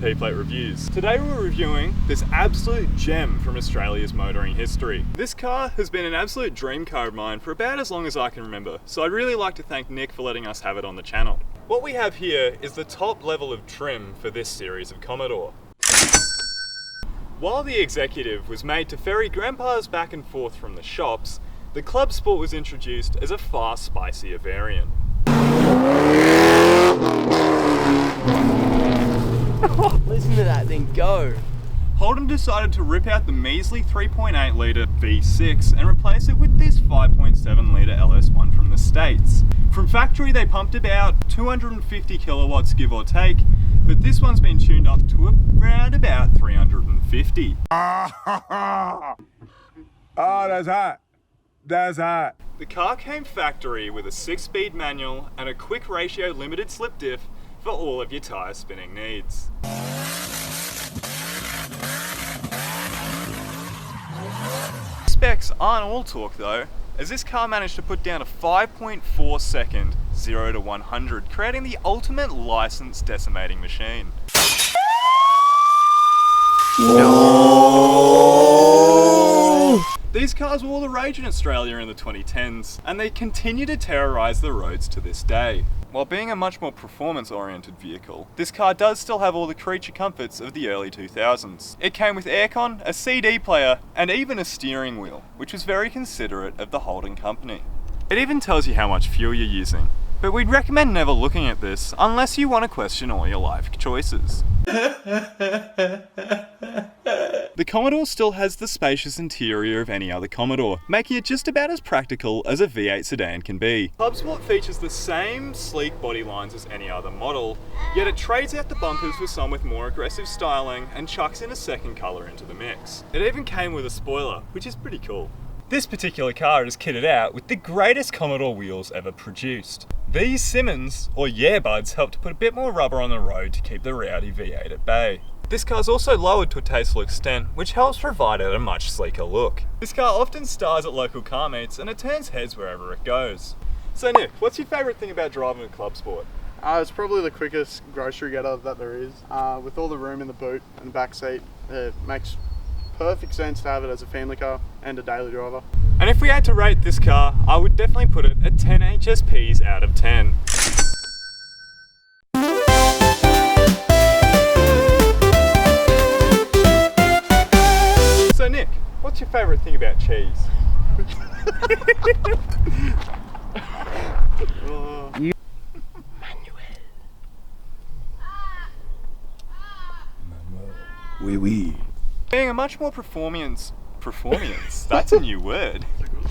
P-Plate Reviews. Today we're reviewing this absolute gem from Australia's motoring history. This car has been an absolute dream car of mine for about as long as I can remember, so I'd really like to thank Nick for letting us have it on the channel. What we have here is the top level of trim for this series of Commodore. While the Executive was made to ferry grandpas back and forth from the shops, the Club Sport was introduced as a far spicier variant. Listen to that thing go. Holden decided to rip out the measly 3.8 litre V6 and replace it with this 5.7 litre LS1 from the States. From factory they pumped about 250 kilowatts give or take, but this one's been tuned up to around about 350. Oh, that's hot. That's hot. The car came factory with a 6-speed manual and a quick ratio limited slip diff for all of your tyre spinning needs. Specs aren't all talk though, as this car managed to put down a 5.4 second 0 to 100, creating the ultimate license decimating machine. These cars were all the rage in Australia in the 2010s, and they continue to terrorise the roads to this day. While being a much more performance-oriented vehicle, this car does still have all the creature comforts of the early 2000s. It came with aircon, a CD player, and even a steering wheel, which was very considerate of the Holden company. It even tells you how much fuel you're using, but we'd recommend never looking at this unless you want to question all your life choices. The Commodore still has the spacious interior of any other Commodore, making it just about as practical as a V8 sedan can be. Club Sport features the same sleek body lines as any other model, yet it trades out the bumpers for some with more aggressive styling and chucks in a second colour into the mix. It even came with a spoiler, which is pretty cool. This particular car is kitted out with the greatest Commodore wheels ever produced. These Simmons, or Buds, help to put a bit more rubber on the road to keep the rowdy V8 at bay. This car's also lowered to a tasteful extent, which helps provide it a much sleeker look. This car often stars at local car meets and it turns heads wherever it goes. So Nick, what's your favourite thing about driving a Club Sport? It's probably the quickest grocery getter that there is. With all the room in the boot and the back seat, it makes perfect sense to have it as a family car and a daily driver. And if we had to rate this car, I would definitely put it at 10 HSPs out of 10. So Nick, what's your favourite thing about cheese? Oui, oui. Being a much more performance, that's a new word.